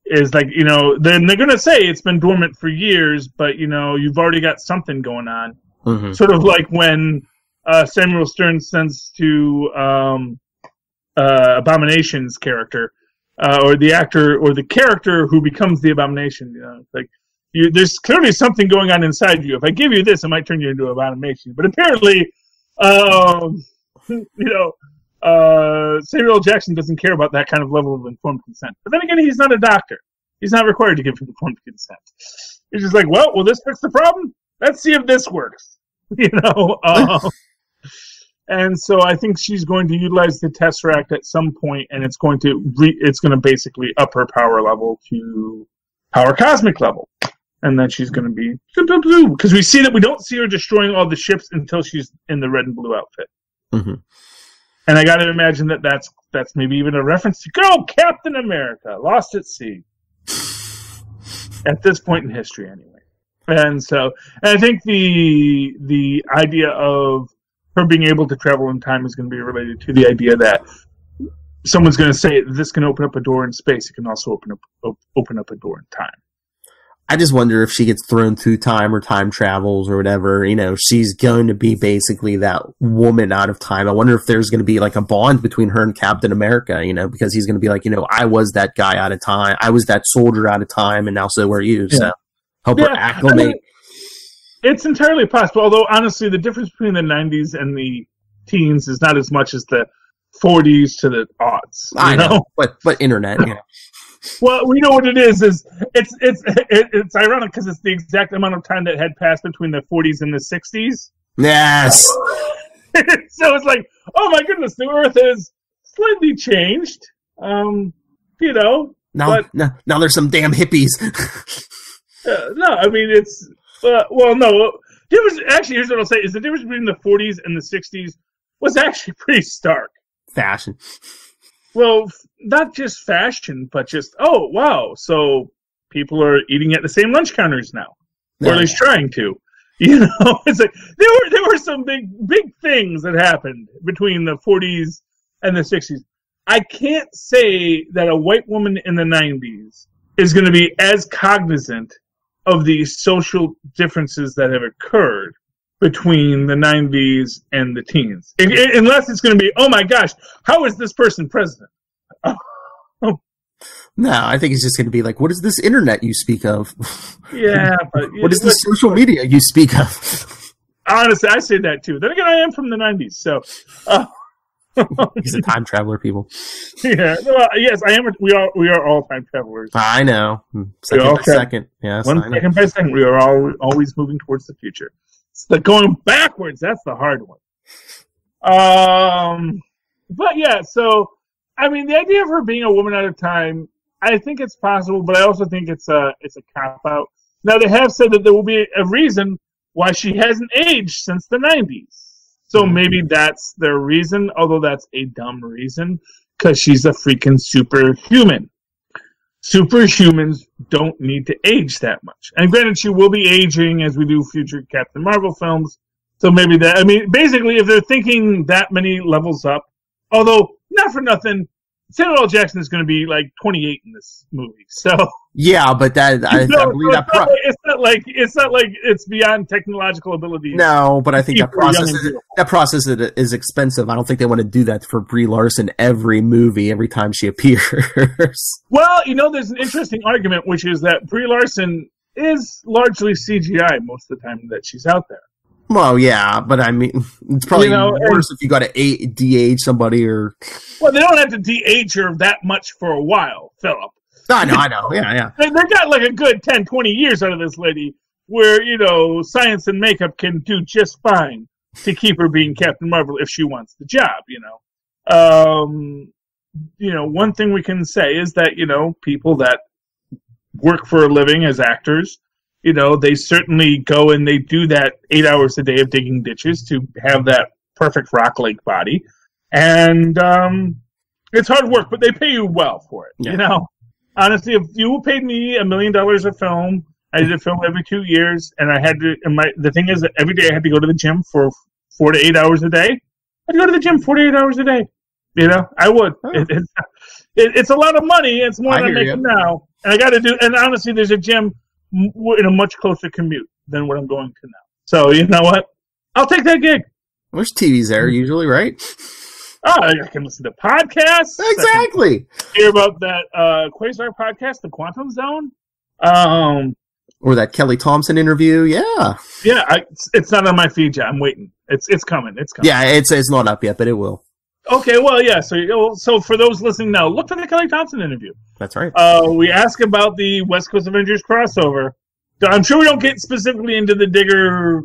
Is like, then they're going to say it's been dormant for years, but, you've already got something going on. Mm-hmm. Sort of like when Samuel Stern sends to Abomination's character, or the actor, or the character who becomes the Abomination. Like, there's clearly something going on inside you. If I give you this, it might turn you into an Abomination. But apparently, Samuel L. Jackson doesn't care about that kind of level of informed consent. But then again, he's not a doctor. He's not required to give informed consent. He's just like, well, will this fix the problem? Let's see if this works. And so I think she's going to utilize the Tesseract at some point, and it's going to basically up her power level to power cosmic level. And then she's going to be, because we don't see her destroying all the ships until she's in the red and blue outfit. Mm-hmm. And I got to imagine that's maybe even a reference to Go Captain America, Lost at Sea. At this point in history, anyway. And I think the idea of her being able to travel in time is going to be related to the idea that someone's going to say this can open up a door in space. It can also open up a door in time. I just wonder if she gets thrown through time or time travels or whatever, she's going to be basically that woman out of time. I wonder if there's going to be like a bond between her and Captain America, because he's going to be like, I was that guy out of time. I was that soldier out of time, and now so are you. Yeah. So help her acclimate. I mean, it's entirely possible, although honestly, the difference between the 90s and the teens is not as much as the 40s to the aughts. I know, but internet, Well, we know what it is it's ironic because it's the exact amount of time that had passed between the 40s and the 60s. Yes. So it's like, oh my goodness, the Earth has slightly changed. Now there's some damn hippies. No, I mean it's no. Actually, here's what I'll say: is the difference between the 40s and the 60s was actually pretty stark. Fashion. Well, not just fashion, but just, oh, wow, so people are eating at the same lunch counters now. Or at least trying to. It's like, there were some big things that happened between the 40s and the 60s. I can't say that a white woman in the 90s is going to be as cognizant of the social differences that have occurred between the 90s and the teens. Unless it's going to be, oh my gosh, how is this person president? No, I think it's just going to be like, what is this internet you speak of? Yeah. But, what is this social media you speak of? Honestly, I say that too. Then again, I am from the 90s, so... He's a time traveler, people. Yeah, well, yes, I am. We are all time travelers. I know. Second by second. Yes, One second by second, we are always moving towards the future. It's like going backwards. That's the hard one. But yeah, so I mean, the idea of her being a woman out of time, I think it's possible, but I also think it's a cop out. Now they have said that there will be a reason why she hasn't aged since the 90s. So maybe that's their reason, although that's a dumb reason, because she's a freaking superhuman. Superhumans don't need to age that much. And granted, she will be aging as we do future Captain Marvel films. So maybe that, I mean, basically, if they're thinking that many levels up, although, not for nothing, Samuel L. Jackson is going to be like 28 in this movie. So yeah, but that I believe that it's not like it's beyond technological ability. No, but I think that process is expensive. I don't think they want to do that for Brie Larson every movie, every time she appears. Well, there's an interesting argument, which is that Brie Larson is largely CGI most of the time that she's out there. Well, yeah, but I mean, it's probably worse if you got to de-age somebody or... Well, they don't have to de-age her that much for a while, Philip. I know, yeah. They got like a good 10, 20 years out of this lady where, science and makeup can do just fine to keep her being Captain Marvel if she wants the job, one thing we can say is that, people that work for a living as actors, they certainly go and they do that 8 hours a day of digging ditches to have that perfect rock lake body. And it's hard work, but they pay you well for it, Honestly, if you paid me $1 million a film, I did a film every 2 years, and I had to, the thing is that every day I had to go to the gym for 4 to 8 hours a day. I'd go to the gym 4 to 8 hours a day. I would. Oh. It's a lot of money. It's more than I'm making now. And I got to do, and honestly, there's a gym in a much closer commute than what I'm going to now. So, you know what? I'll take that gig. There's TVs there usually, right? Oh, I can listen to podcasts. Exactly. Hear about that Quasar podcast, The Quantum Zone. Or that Kelly Thompson interview. Yeah. Yeah, it's not on my feed yet. I'm waiting. It's coming. It's coming. Yeah, it's not up yet, but it will. Okay, well, yeah. So for those listening now, look for the Kelly Thompson interview. That's right. We ask about the West Coast Avengers crossover. I'm sure we don't get specifically into the Digger,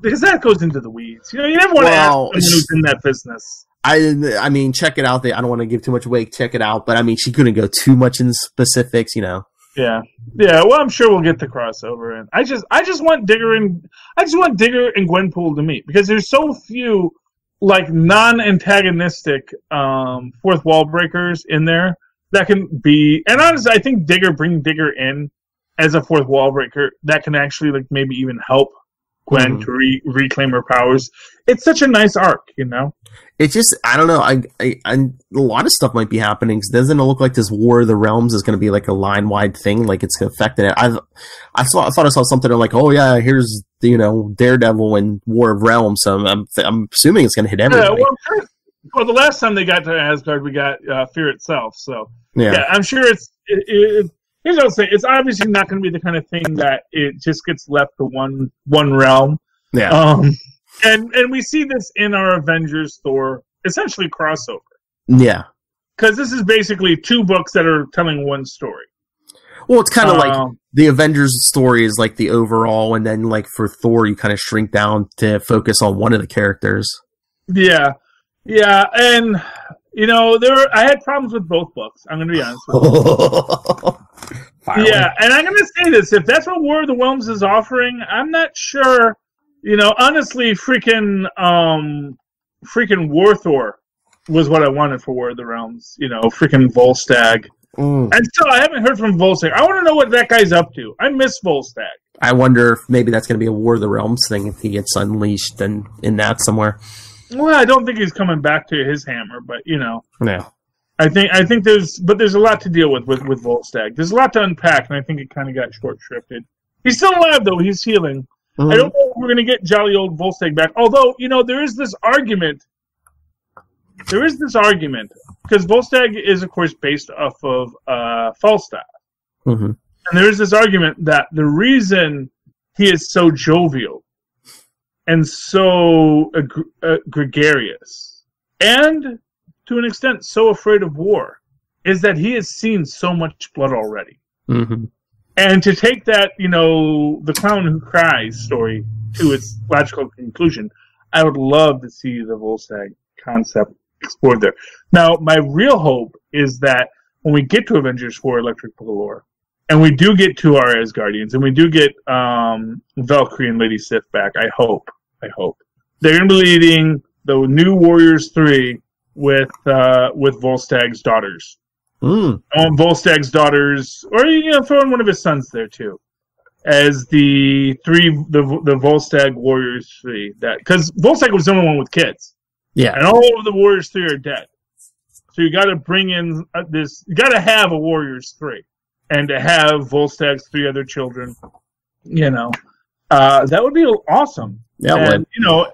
because that goes into the weeds. You never want to ask someone who's in that business. I mean, check it out. I don't want to give too much away. Check it out. But I mean, she couldn't go too much in specifics, Yeah. Well, I'm sure we'll get the crossover, and I just want Digger and Gwenpool to meet, because there's so few like non-antagonistic fourth wall breakers in there that can be. And honestly, I think bring Digger in as a fourth wall breaker that can actually like maybe even help Gwen to reclaim her powers. It's such a nice arc, It's just, I don't know. I a lot of stuff might be happening. Doesn't it look like this War of the Realms is going to be like a line-wide thing? Like it's affecting it. I thought I saw something like, oh yeah, here's Daredevil and War of Realms. So I'm assuming it's going to hit everybody. Yeah, well, the last time they got to Asgard, we got Fear itself. So yeah I'm sure it's. Here's what I'll say: it's obviously not going to be the kind of thing that it just gets left to one realm. Yeah. And we see this in our Avengers Thor essentially crossover. Yeah. Because this is basically two books that are telling one story. Well, it's kind of like the Avengers story is like the overall, and then like for Thor, you kind of shrink down to focus on one of the characters. Yeah. Yeah, and I had problems with both books. I'm going to be honest with you. Yeah, and I'm going to say this: if that's what War of the Realms is offering, I'm not sure. Honestly, freaking War Thor was what I wanted for War of the Realms. Freaking Volstagg. And still, I haven't heard from Volstagg. I want to know what that guy's up to. I miss Volstagg. I wonder if maybe that's going to be a War of the Realms thing if he gets unleashed and in that somewhere. Well, I don't think he's coming back to his hammer, but Yeah. I think there's a lot to deal with Volstagg. There's a lot to unpack, and I think it kind of got short-shrifted. He's still alive though. He's healing. I don't know if we're going to get jolly old Volstagg back. Although, there is this argument. Because Volstagg is, of course, based off of Falstaff. Mm-hmm. And there is this argument that the reason he is so jovial and so gregarious, and to an extent so afraid of war, is that he has seen so much blood already. Mm-hmm. And to take that, the clown who cries story to its logical conclusion, I would love to see the Volstagg concept explored there. Now, my real hope is that when we get to Avengers 4 Electric Galore, and we do get to our Asgardians, and we do get Valkyrie and Lady Sif back, I hope, they're going to be leading the new Warriors 3 with Volstagg's daughters. Volstagg's daughters, or throw in one of his sons there too, as the Volstagg Warriors 3. Because Volstagg was the only one with kids, and all of the Warriors 3 are dead. So you got to bring in this. You got to have a Warriors 3, and to have Volstagg's 3 other children. That would be awesome. Yeah, and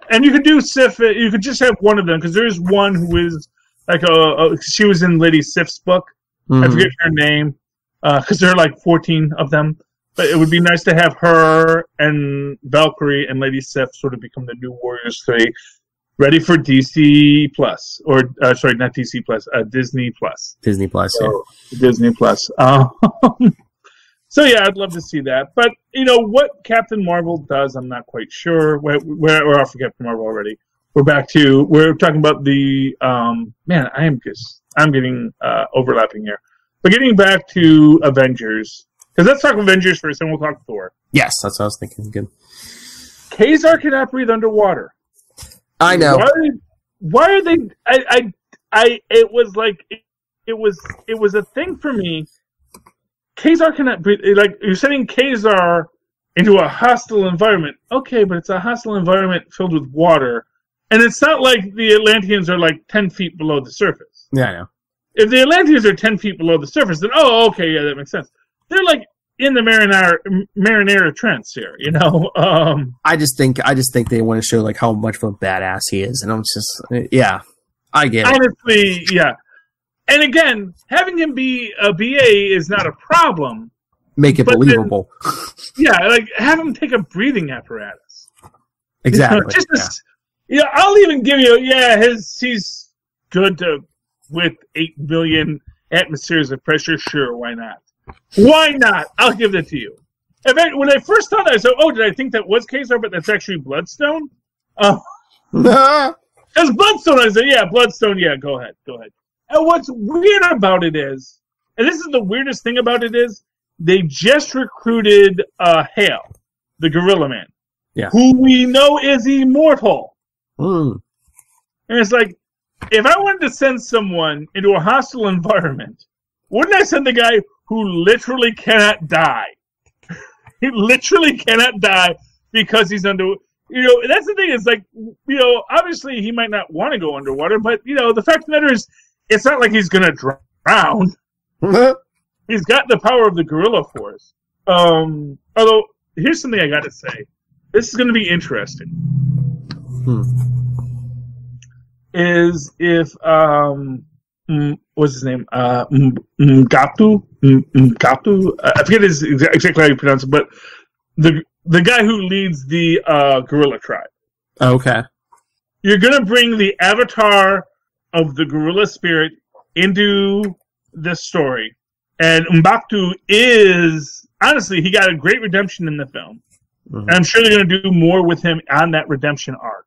and you could do Sif. You could just have one of them, because there's one who is like she was in Lady Sif's book. I forget her name, because there are like 14 of them. But it would be nice to have her and Valkyrie and Lady Sif sort of become the new Warriors 3, ready for DC Plus, or sorry, not DC Plus, Disney Plus. Disney Plus, Disney Plus. So yeah, I'd love to see that. But what Captain Marvel does, I'm not quite sure. We're off of Captain Marvel already. We're talking about the I'm getting overlapping here. But getting back to Avengers, because let's talk Avengers first, and we'll talk Thor. Yes, that's what I was thinking. Good. Kazar cannot breathe underwater. I know. Why are they? It was a thing for me. Kazar cannot breathe. Like, you're sending Kazar into a hostile environment. Okay, but it's a hostile environment filled with water. And it's not like the Atlanteans are like 10 feet below the surface. Yeah, I know. If the Atlanteans are 10 feet below the surface, then okay, yeah, that makes sense. They're like in the Marinara Trench here, I just think they want to show like how much of a badass he is, and I'm just I get it. Honestly, yeah. And again, having him be a BA is not a problem. Make it believable. Then, like have him take a breathing apparatus. Exactly. I'll even give you, he's good with 8 million atmospheres of pressure. Sure, why not? Why not? I'll give that to you. When I first thought that, I said, did I think that was Kazar, but that's actually Bloodstone? Because Bloodstone, I said, Bloodstone, go ahead. And what's weird about it is, and this is the weirdest thing about it is, they just recruited Hale, the Gorilla Man, who we know is immortal. And it's like, if I wanted to send someone into a hostile environment, wouldn't I send the guy who literally cannot die? He literally cannot die because he's under... that's the thing, is like, obviously he might not want to go underwater, but, the fact of the matter is, it's not like he's going to drown. He's got the power of the Gorilla Force. Although, here's something I got to say. This is going to be interesting. Is if what's his name? Ngatu. I forget exactly how you pronounce it, but the guy who leads the gorilla tribe. Okay. You're gonna bring the avatar of the gorilla spirit into this story, and M'Baku is honestly, he got a great redemption in the film. And I'm sure they're gonna do more with him on that redemption arc.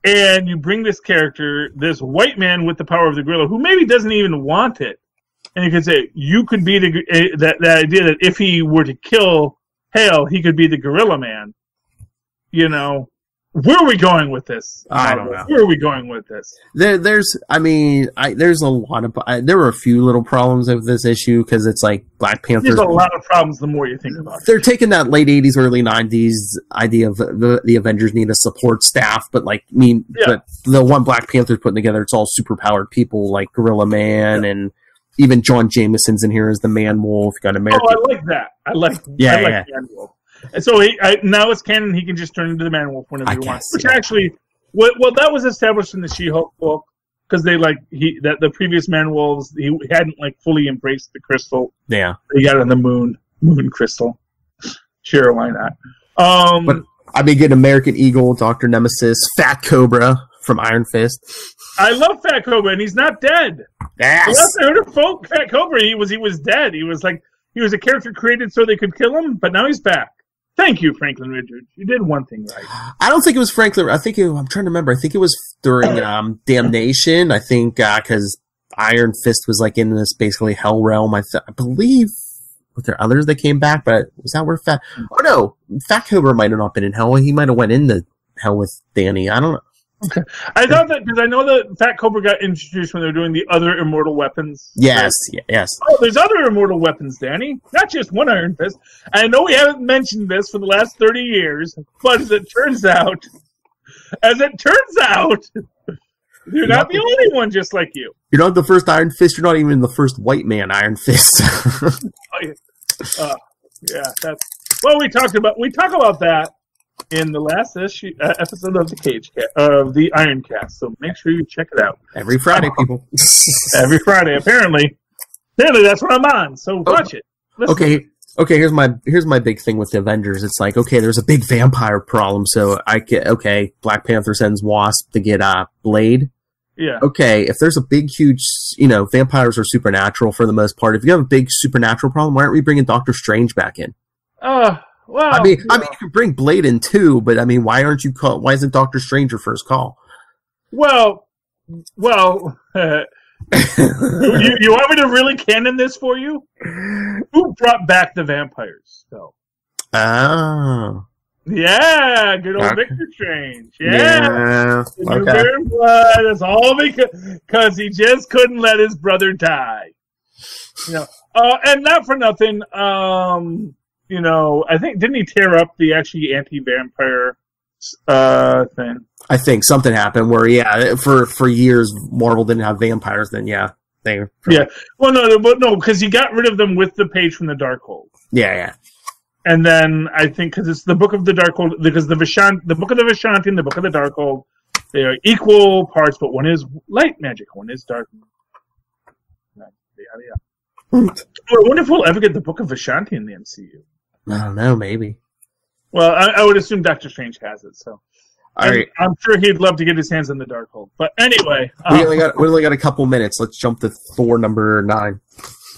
And you bring this character, this white man with the power of the gorilla, who maybe doesn't even want it. And you could say, you could be that idea that if he were to kill Hale, he could be the Gorilla Man. Where are we going with this? I don't know. Where are we going with this? There's a lot of... there were a few little problems with this issue, because it's like Black Panther... There's a lot of problems the more you think about it. They're taking that late 80s, early 90s idea of the Avengers need a support staff, but but the one Black Panther's putting together, it's all superpowered people like Gorilla Man, and even John Jameson's in here as the Man Wolf. Got American... I like that. I like Man Wolf. And so now it's canon. He can just turn into the Man Wolf whenever he wants. Which actually, that was established in the She-Hulk book, because the previous Man Wolves, he hadn't fully embraced the crystal. Yeah, he got it on the moon crystal. Sure, why not? I've been getting American Eagle, Dr. Nemesis, Fat Cobra from Iron Fist. I love Fat Cobra, and he's not dead. Yes. The last I heard of Fat Cobra, he was dead. He was a character created so they could kill him, but now he's back. Thank you, Franklin Richards. You did one thing right. I don't think it was Franklin. I'm trying to remember. I think it was during Damnation. I think because Iron Fist was like in this basically hell realm. I believe. Were there others that came back? But was that where Fat? Oh no, Fat Cobra might have not been in hell. He might have went into hell with Danny. I don't know. Okay, I thought that because I know that Fat Cobra got introduced when they were doing the other immortal weapons. Yes, yes. Oh, there's other immortal weapons, Danny. Not just one Iron Fist. I know we haven't mentioned this for the last 30 years, but as it turns out, you're not the only one just like you. You're not the first Iron Fist. You're not even the first white man Iron Fist. Yeah, that's. Well, we talk about that in the last episode of the Iron Cast. So make sure you check it out every Friday, people. Every Friday, apparently that's what I'm on. So watch it. Listen. Okay. Here's my big thing with the Avengers. It's like, okay, there's a big vampire problem. So Black Panther sends Wasp to get Blade. Yeah. Okay, if there's a big, huge, vampires are supernatural for the most part. If you have a big supernatural problem, why aren't we bringing Doctor Strange back in? Well, I mean, you can bring Blade in too, but I mean, why isn't Doctor Strange your first call? Well, you want me to really canon this for you? Who brought back the vampires? So. Oh. Yeah, good old Victor Strange. Yeah. Okay. Blood. That's all because he just couldn't let his brother die. And not for nothing, I think, didn't he tear up the actually anti-vampire thing? I think something happened where, for years, Marvel didn't have vampires, then, they were... Yeah. Well, no, because he got rid of them with the page from the Darkhold. Yeah. And then I think because it's the Book of the Darkhold, because the Book of the Vishanti and the Book of the Darkhold, they are equal parts, but one is light magic, one is dark. I wonder if we'll ever get the Book of Vishanti in the MCU. I don't know, maybe. Well, I would assume Doctor Strange has it, so. All right. I'm sure he'd love to get his hands on the Darkhold. But anyway. We only got a couple minutes. Let's jump to Thor number 9.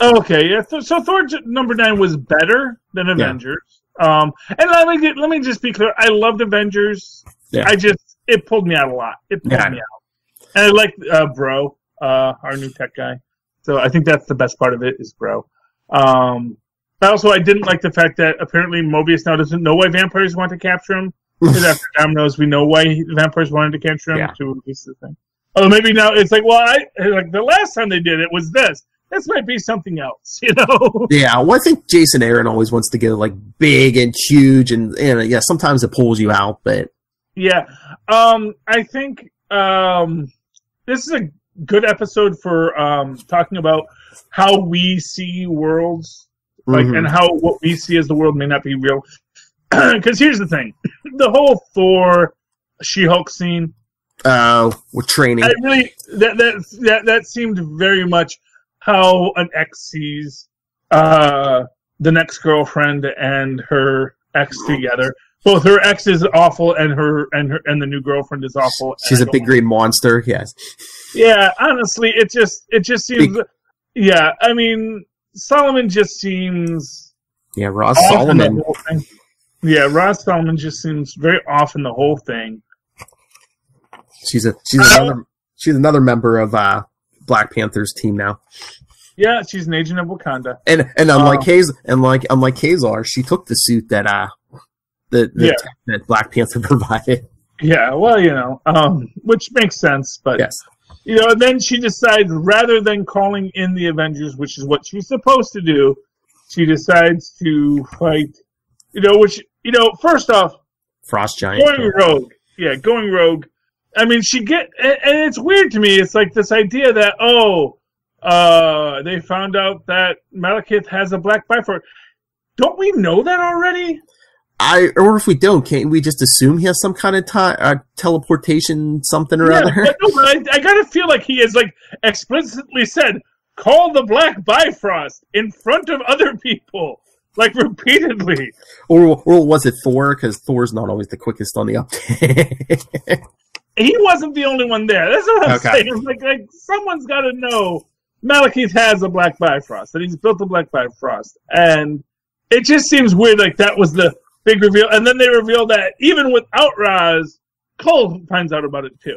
Okay, yeah. So Thor number 9 was better than Avengers. And let me just be clear. I loved Avengers. Yeah. It pulled me out a lot. It pulled me out. And I like Bro, our new tech guy. So I think that's the best part of it is Bro. Also, I didn't like the fact that apparently Mobius now doesn't know why vampires want to capture him. Because after Dominoes, we know why the vampires wanted to capture him to release the thing. Oh, maybe now it's like, the last time they did it was this. This might be something else, Yeah, well, I think Jason Aaron always wants to go big and huge, and sometimes it pulls you out, but yeah, I think this is a good episode for talking about how we see worlds, and how what we see as the world may not be real. Because here's the thing: the whole Thor She-Hulk scene. With training. That seemed very much how an ex sees the next girlfriend and her ex together. Both her ex is awful and the new girlfriend is awful. She's a big green monster. Yes. Yeah, honestly, it just seems. Yeah, I mean, Solomon just seems. Yeah, Ross Solomon. Yeah, Ross Solomon just seems very off in the whole thing. She's another member of Black Panther's team now. Yeah, she's an agent of Wakanda. And unlike Kazar, she took the suit that that Black Panther provided. Yeah, well, which makes sense, but yes. And then she decides rather than calling in the Avengers, which is what she's supposed to do, she decides to fight. First off, Frost Giant going rogue. Yeah, going rogue. I mean, and it's weird to me. It's like this idea that they found out that Malekith has a black Bifrost. Don't we know that already? Or if we don't, can't we just assume he has some kind of teleportation something or other? But I gotta feel like he has explicitly said, "Call the black Bifrost" in front of other people. like repeatedly. Or was it Thor? Because Thor's not always the quickest on the update. He wasn't the only one there. That's what I'm saying. Like someone's got to know Malekith has a Black Bifrost, that he's built a Black Bifrost. And it just seems weird, like that was the big reveal. And then they reveal that even without Raz, Cole finds out about it too.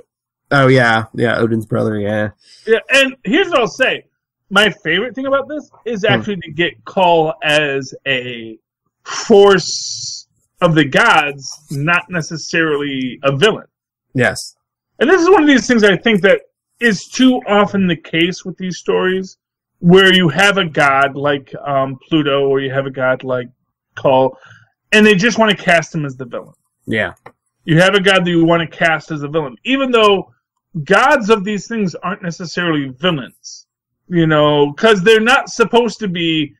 Oh, yeah. Yeah, Odin's brother, yeah. Yeah, and here's what I'll say. My favorite thing about this is actually to get Cole as a force of the gods, not necessarily a villain. Yes. And this is one of these things I think that is too often the case with these stories, where you have a god like Pluto, or you have a god like Cole, and they just want to cast him as the villain. Yeah. You have a god that you want to cast as a villain, even though gods of these things aren't necessarily villains, because they're not supposed to be,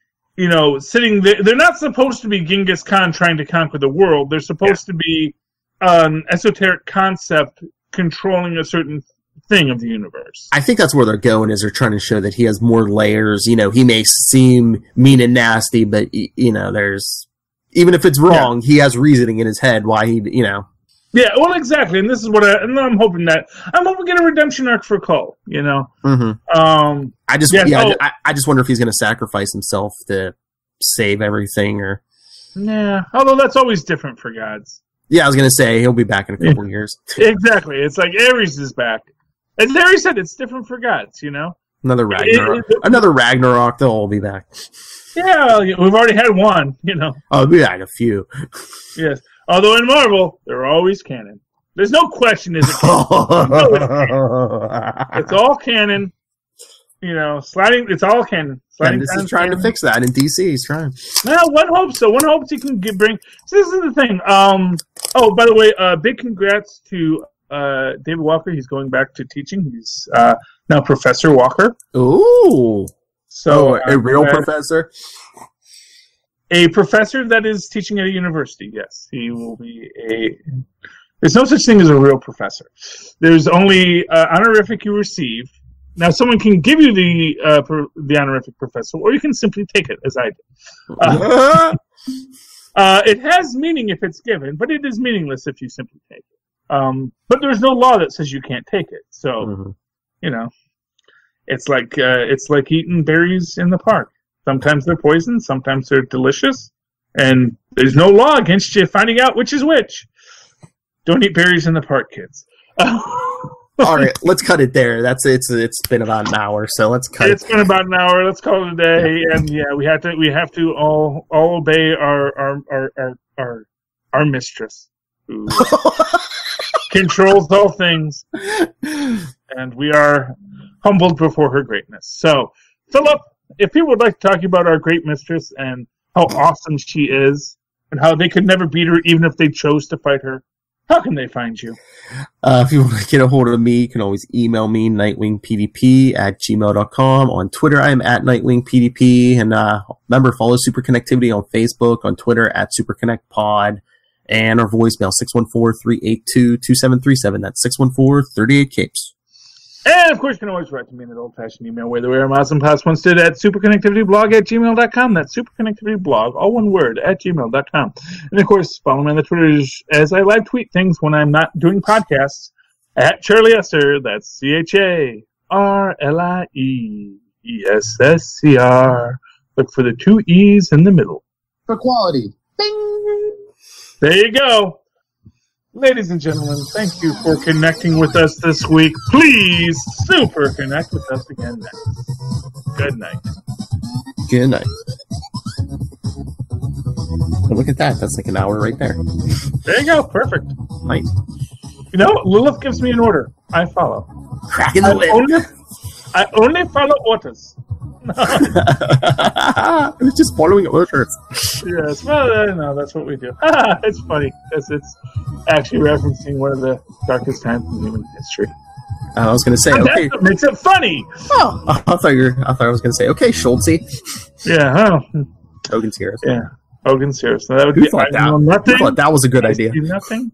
sitting there. They're not supposed to be Genghis Khan trying to conquer the world. They're supposed to be an esoteric concept controlling a certain thing of the universe. I think that's where they're going, is they're trying to show that he has more layers. He may seem mean and nasty, but, there's, even if it's wrong, he has reasoning in his head why he, Yeah, well, exactly, and this is what I'm hoping we get a redemption arc for Cole. Mm-hmm. I just wonder if he's going to sacrifice himself to save everything, or. Yeah, although that's always different for gods. Yeah, I was going to say he'll be back in a couple years. Exactly, it's like Ares is back, and Larry said it's different for gods. Another Ragnarok, they'll all be back. Yeah, we've already had one. Oh, we had a few. Yes. Although in Marvel, they're always canon. There's no question, is it canon? It's all canon. Sliding. It's all canon. And this is trying to fix that in DC. He's trying. Well, one hopes so. One hopes he can bring. So this is the thing. Oh, by the way, big congrats to David Walker. He's going back to teaching. He's now Professor Walker. Ooh. So a real professor. A professor that is teaching at a university, yes. He will be There's no such thing as a real professor. There's only honorific you receive. Now, someone can give you the honorific professor, or you can simply take it, as I did. It has meaning if it's given, but it is meaningless if you simply take it. But there's no law that says you can't take it. So, it's like eating berries in the park. Sometimes they're poison, sometimes they're delicious, and there's no law against you finding out which is which. Don't eat berries in the park, kids. All right, let's cut it there. It's been about an hour, so let's cut it. It's been about an hour. Let's call it a day. Yeah. And we have to all obey our mistress, who controls all things, and we are humbled before her greatness. So, Philip, if people would like to talk about our great mistress and how awesome she is, and how they could never beat her even if they chose to fight her, how can they find you? If you want to get a hold of me, you can always email me, nightwingpdp@gmail.com. On Twitter, I am at nightwingpdp. And remember, follow Superconnectivity on Facebook, on Twitter, @SuperConnectPod. And our voicemail, 614-382-2737. That's 614-38-CAPES. And, of course, you can always write to me in an old-fashioned email, whether we're awesome past once did at superconnectivityblog@gmail.com. That's superconnectivityblog, all one word, @gmail.com. And, of course, follow me on the Twitters as I live tweet things when I'm not doing podcasts, @Charlie Esser. That's CharlieEssescr. Look for the 2 E's in the middle. For quality. Bing! There you go. Ladies and gentlemen, thank you for connecting with us this week. Please super connect with us again next. Good night. Good night. Oh, look at that. That's like an hour right there. There you go. Perfect. Nice. Lilith gives me an order. I follow. Cracking the whip. I only follow orders. I was just following orders. Yes, well, no, that's what we do. It's funny because it's actually referencing one of the darkest times in human history. I was going to say, okay. That's what makes it funny. Oh, I thought I was going to say, okay, Schultzy. Yeah. Hogan's Heroes. Yeah, Hogan's Heroes. So that would Who be thought I Know Nothing. Who thought that was a good idea? Nothing.